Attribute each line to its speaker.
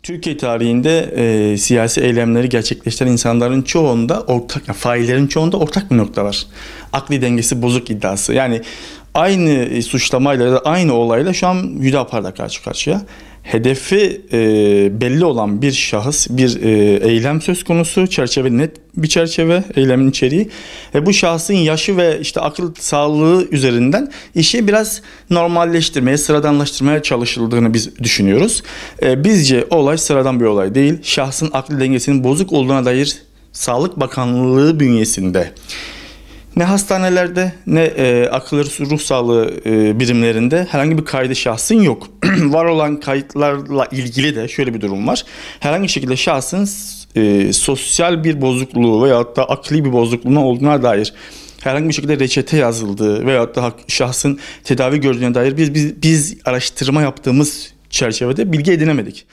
Speaker 1: Türkiye tarihinde siyasi eylemleri gerçekleştiren insanların çoğunda ortak, yani faillerin çoğunda ortak bir nokta var. Akli dengesi bozuk iddiası. Yani aynı suçlamayla ya da aynı olayla şu an Hüdapar'da karşı karşıya. Hedefi belli olan bir şahıs, bir eylem söz konusu, çerçeve net bir çerçeve, eylemin içeriği. Bu şahsın yaşı ve işte akıl sağlığı üzerinden işi biraz normalleştirmeye, sıradanlaştırmaya çalışıldığını biz düşünüyoruz. Bizce olay sıradan bir olay değil. Şahsın akli dengesinin bozuk olduğuna dair Sağlık Bakanlığı bünyesinde ne hastanelerde ne akıl ruh sağlığı birimlerinde herhangi bir kaydı şahsın yok. Var olan kayıtlarla ilgili de şöyle bir durum var. Herhangi bir şekilde şahsın sosyal bir bozukluğu veyahut da akli bir bozukluğuna olduğuna dair herhangi bir şekilde reçete yazıldığı veyahut da şahsın tedavi gördüğüne dair biz araştırma yaptığımız çerçevede bilgi edinemedik.